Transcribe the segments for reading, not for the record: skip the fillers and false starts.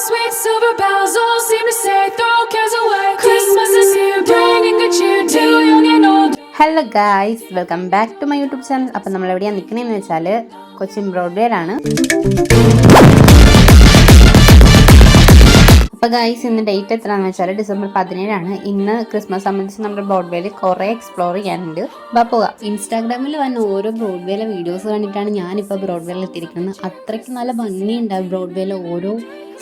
sweet silver bells all seem to say, throw cares away. Christmas is here, bringing good cheer to young and old. Hello guys, welcome back to my YouTube channel. അപ്പം നമ്മൾ എവിടെയാണ് നിൽക്കണതെന്ന് വെച്ചാൽ കൊച്ചിൻ ബ്രോഡ്വേയിലാണ്. അപ്പോൾ guys, ഇന്ന് date എത്രയാണെന്ന് വെച്ചാൽ December 17. ഇന്ന് Christmas സംബന്ധിച്ച് നമ്മുടെ ബ്രോഡ്വേയിൽ കുറേ എക്സ്പ്ലോർ ചെയ്യാനുണ്ട്. അപ്പോൾ പോകാം. ഇൻസ്റ്റാഗ്രാമിൽ വന്ന ഓരോ ബ്രോഡ്വേയിലെ വീഡിയോസ് കണ്ടിട്ടാണ് ഞാനിപ്പോൾ ബ്രോഡ്വേയിൽ എത്തിയിരിക്കുന്നത്. അത്രയ്ക്ക് നല്ല ഭംഗിയുണ്ടാവും ബ്രോഡ്വേയിലെ ഓരോ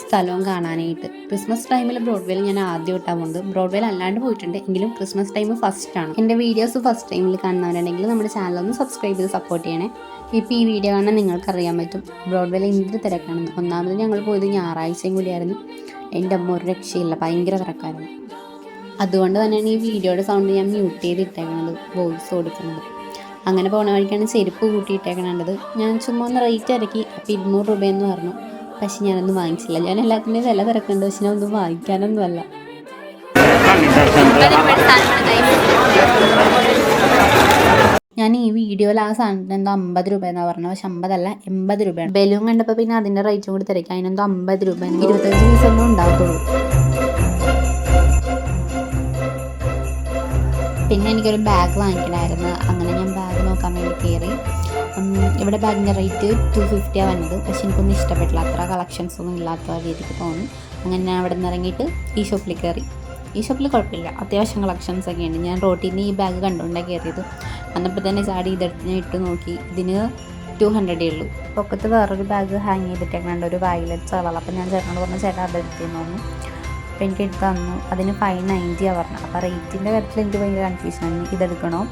സ്ഥലവും കാണാനായിട്ട്. ക്രിസ്മസ് ടൈമിൽ ബ്രോഡ്വേയിൽ ഞാൻ ആദ്യമായിട്ടാണ് പോകുന്നത്. ബ്രോഡ്വേയിൽ അല്ലാണ്ട് പോയിട്ടുണ്ട്, എങ്കിലും ക്രിസ്മസ് ടൈം ഫസ്റ്റാണ്. എൻ്റെ വീഡിയോസ് ഫസ്റ്റ് ടൈമിൽ കാണുന്നവരുണ്ടെങ്കിൽ നമ്മുടെ ചാനലൊന്ന് സബ്സ്ക്രൈബ് ചെയ്ത് സപ്പോർട്ട് ചെയ്യണേ. ഇപ്പോൾ ഈ വീഡിയോ കാണാൻ നിങ്ങൾക്കറിയാൻ പറ്റും ബ്രോഡ്വേയിൽ എന്തൊരു തിരക്കാണെന്ന്. ഒന്നാമത് ഞങ്ങൾ പോയത് ഞായറാഴ്ചയും കൂടിയായിരുന്നു. എൻ്റെ അമ്മ ഒരു രക്ഷയില്ല, ഭയങ്കര തിരക്കായിരുന്നു. അതുകൊണ്ട് തന്നെയാണ് ഈ വീഡിയോയുടെ സൗണ്ട് ഞാൻ മ്യൂട്ട് ചെയ്തിട്ടേക്കണത്, വോയിസ് കൊടുക്കുന്നത്. അങ്ങനെ പോണ വഴിക്കാണ് ചെരുപ്പ് കൂട്ടിയിട്ടേക്കണത്. ഞാൻ ചുമ്മാ ഒന്ന് റേറ്റ് ഇറക്കി. അപ്പോൾ 200 രൂപയെന്ന് പറഞ്ഞു. പക്ഷെ ഞാനൊന്നും വാങ്ങിച്ചില്ല. ഞാൻ എല്ലാത്തിൻ്റെയും വില തിരക്കുന്നുണ്ട്, പക്ഷെ ഞാൻ ഒന്നും വാങ്ങിക്കാനൊന്നുമല്ല. ഞാൻ ഈ വീഡിയോയിൽ ആ സാധനത്തിന് എന്തോ 50 രൂപ എന്നാണ് പറഞ്ഞത്. പക്ഷെ 50 അല്ല, 80 രൂപയാണ്. ബലൂൺ കണ്ടപ്പോൾ പിന്നെ അതിൻ്റെ റേറ്റും കൂടി തിരക്കി. അതിനെന്തോ 50 രൂപ, 25 പീസൊന്നും ഉണ്ടാകത്തുള്ളൂ. പിന്നെ എനിക്കൊരു ബാഗ് വാങ്ങിക്കണമായിരുന്നു. അങ്ങനെ ഞാൻ ബാഗ് നോക്കാൻ വേണ്ടി കയറി. ഇവിടെ ബാഗിൻ്റെ റേറ്റ് 250 വന്നത്. പക്ഷെ എനിക്കൊന്നും ഇഷ്ടപ്പെട്ടില്ല, അത്ര കളക്ഷൻസ് ഒന്നും ഇല്ലാത്ത രീതിക്ക് തോന്നി. അങ്ങനെ ഞാൻ അവിടെ നിന്ന് ഇറങ്ങിയിട്ട് ഈ ഷോപ്പിൽ കയറി. ഈ ഷോപ്പിൽ കുഴപ്പമില്ല, അത്യാവശ്യം കളക്ഷൻസ് ഒക്കെ ഉണ്ട്. ഞാൻ റോട്ടിൽ നിന്ന് ഈ ബാഗ് കണ്ടുകൊണ്ടാണ് കയറിയത്. വന്നപ്പോൾ തന്നെ ചാടി ഇതെടുത്ത് ഞാൻ ഇട്ട് നോക്കി. ഇതിന് 200 ഉള്ളൂ. പൊക്കത്ത് വേറൊരു ബാഗ് ഹാങ് ചെയ്തിട്ടേക്കണുണ്ട്, ഒരു വയലറ്റ് കളർ. അപ്പോൾ ഞാൻ ചേട്ടനോട് പറഞ്ഞു, ചേട്ടാ അതെടുത്തെന്ന് തോന്നുന്നു. അപ്പോൾ എനിക്ക് എടുത്ത് തന്നു. അതിന് 590 പറഞ്ഞു. അപ്പോൾ റേറ്റിൻ്റെ കാര്യത്തിൽ എനിക്ക് ഭയങ്കര കൺഫ്യൂഷനാണ്, ഇതെടുക്കണോ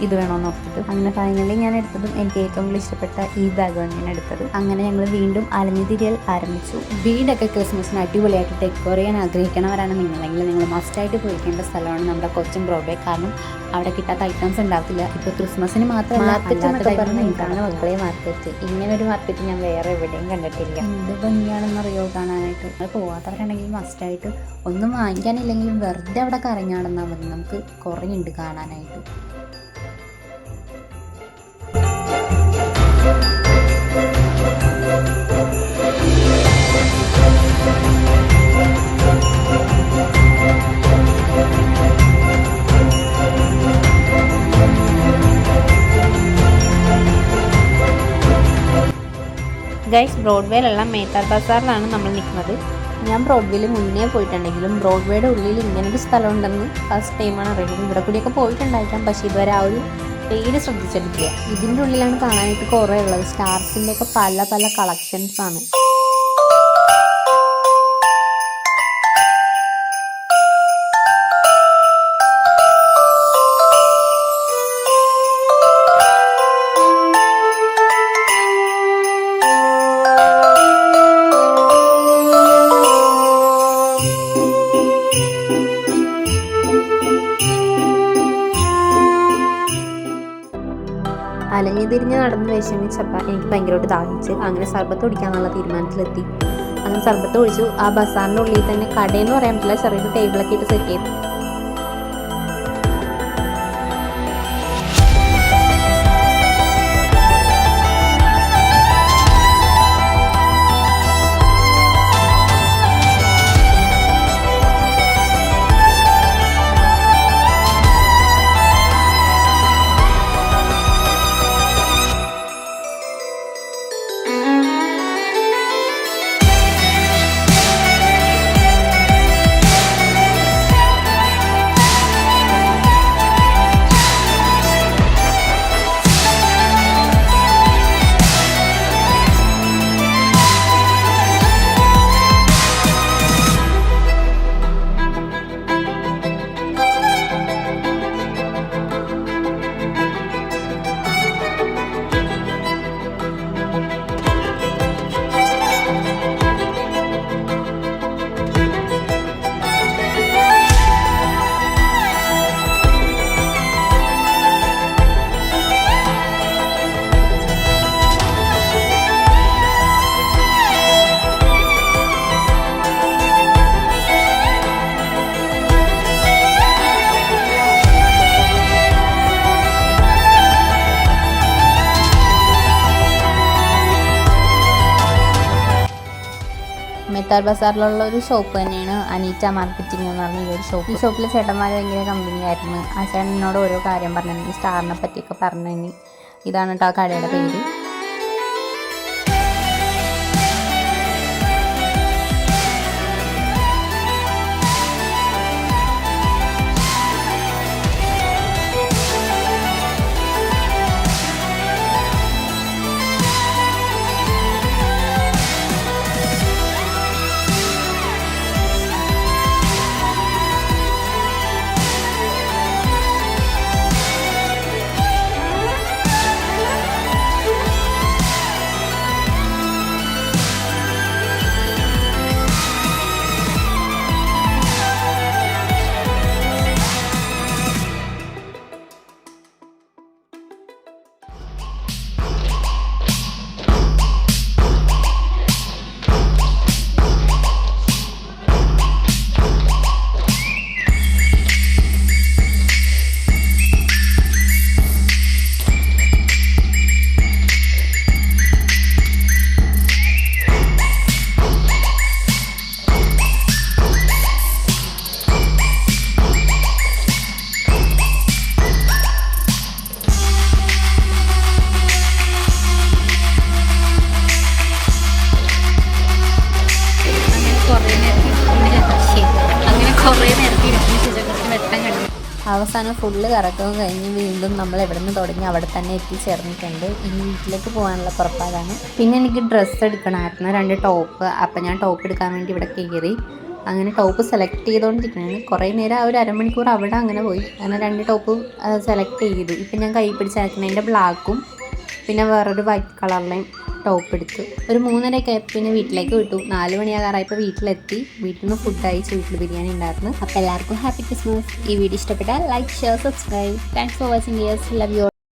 ഇത് വേണമെന്ന് ഓർത്തിട്ട്. അങ്ങനെ ഫൈനലി ഞാൻ എടുത്തതും എനിക്ക് ഏറ്റവും കൂടുതൽ ഇഷ്ടപ്പെട്ട ഈ ബാഗ് തന്നെയാണ് എടുത്തത്. അങ്ങനെ ഞങ്ങൾ വീണ്ടും അലഞ്ഞു തിരിയൽ ആരംഭിച്ചു. വീടൊക്കെ ക്രിസ്മസിന് അടിപൊളിയായിട്ട് ഡെക്കോർ ചെയ്യാൻ ആഗ്രഹിക്കണവരാണ് നിങ്ങളെങ്കിൽ നിങ്ങൾ മസ്റ്റായിട്ട് പോയിക്കേണ്ട സ്ഥലമാണ് നമ്മുടെ കൊച്ചിൻ ബ്രോഡ്വേ. കാരണം അവിടെ കിട്ടാത്ത ഐറ്റംസ് ഉണ്ടാകത്തില്ല. ഇപ്പോൾ ക്രിസ്മസിന് മാത്രമല്ല, ഇതാണ് മക്കളെ മാർക്കറ്റ്. ഇങ്ങനൊരു മാർക്കറ്റ് ഞാൻ വേറെ എവിടെയും കണ്ടിട്ടില്ല. എന്ത് ഭംഗിയാണെന്നറിയോ കാണാനായിട്ട്. നമ്മൾ പോകാത്തവരാണെങ്കിൽ മസ്റ്റായിട്ട് ഒന്നും വാങ്ങിക്കാനില്ലെങ്കിലും വെറുതെ അവിടെ കറങ്ങാണെന്നാൽ മതി. നമുക്ക് കുറേ ഉണ്ട് കാണാനായിട്ട്. ഗൈസ്, ബ്രോഡ്വേയിലുള്ള മേത്താർ ബസാറിലാണ് നമ്മൾ നിൽക്കുന്നത്. ഞാൻ ബ്രോഡ്വേയിൽ മുന്നേ പോയിട്ടുണ്ടെങ്കിലും ബ്രോഡ്വേയുടെ ഉള്ളിൽ ഇങ്ങനൊരു സ്ഥലമുണ്ടെന്ന് ഫസ്റ്റ് ടൈമാണ് അറിയുന്നത്. ഇവിടെ കൂടിയൊക്കെ പോയിട്ടുണ്ടായിരിക്കാം, പക്ഷേ ഇതുവരെ ആ ഒരു പേര് ശ്രദ്ധിച്ചെടുക്കുക. ഇതിൻ്റെ ഉള്ളിലാണ് കാണാനായിട്ട് കുറേ ഉള്ളത്. സ്റ്റാർസിൻ്റെയൊക്കെ പല പല കളക്ഷൻസാണ്. അലഞ്ഞു തിരിഞ്ഞ് നടന്ന് വിഷമിച്ചപ്പോൾ എനിക്ക് ഭയങ്കരമായിട്ട് ദാഹിച്ച്. അങ്ങനെ സർബത്ത് കുടിക്കാന്നുള്ള തീരുമാനത്തിലെത്തി. അങ്ങനെ സർബത്ത് ഒഴിച്ചു. ആ ബസാറിൻ്റെ ഉള്ളിൽ തന്നെ കടയെന്ന് പറയാൻ പറ്റില്ല, ചെറിയൊരു ടേബിളൊക്കെ ഇട്ട് സെറ്റ് ചെയ്തു. മെത്താർ ബസാറിലുള്ള ഒരു ഷോപ്പ് തന്നെയാണ് അനീറ്റ മാർക്കറ്റിംഗ് എന്ന് പറഞ്ഞ ഈ ഒരു ഷോപ്പ്. ഈ ഷോപ്പിലെ ചേട്ടന്മാർ ഭയങ്കര കമ്പനിയായിരുന്നു. ആ ചേട്ടൻ എന്നോട് ഓരോ കാര്യം പറഞ്ഞു, ഈ സ്റ്റാറിനെ പറ്റിയൊക്കെ പറഞ്ഞു. ഇതാണ് കേട്ടോ ആ കടയുടെ പേര്. അവസാനം ഫുള്ള് കറക്കവും കഴിഞ്ഞ് വീണ്ടും നമ്മൾ എവിടെ നിന്ന് തുടങ്ങി അവിടെ തന്നെ എത്തിച്ചേർന്നിട്ടുണ്ട്. ഇനി വീട്ടിലേക്ക് പോകാനുള്ള പുറപ്പാടാണ്. പിന്നെ എനിക്ക് ഡ്രസ്സ് എടുക്കണമായിരുന്നു, 2 ടോപ്പ്. അപ്പം ഞാൻ ടോപ്പ് എടുക്കാൻ വേണ്ടി ഇവിടെ കയറി. അങ്ങനെ ടോപ്പ് സെലക്ട് ചെയ്തുകൊണ്ടിരിക്കുകയാണ്. കുറേ നേരം ഒരു അരമണിക്കൂർ അവിടെ അങ്ങനെ പോയി. അങ്ങനെ 2 ടോപ്പ് സെലക്ട് ചെയ്തു. ഇപ്പം ഞാൻ കൈ പിടിച്ചയക്കുന്നതിൻ്റെ ബ്ലാക്കും പിന്നെ വേറൊരു വൈറ്റ് കളറിലെയും ടോപ്പ് എടുത്തു. ഒരു 3:30 പിന്നെ വീട്ടിലേക്ക് വിട്ടു. 4 മണിയാകാറായപ്പോൾ വീട്ടിലെത്തി. വീട്ടിൽ നിന്ന് ഫുഡ് അയച്ചു. വീട്ടിൽ ബിരിയാണി ഉണ്ടായിരുന്നു. അപ്പോൾ എല്ലാവർക്കും ഹാപ്പി ക്രിസ്മസ്. ഈ വീഡിയോ ഇഷ്ടപ്പെട്ടാൽ like, share, subscribe. Thanks for watching. Yes, love you.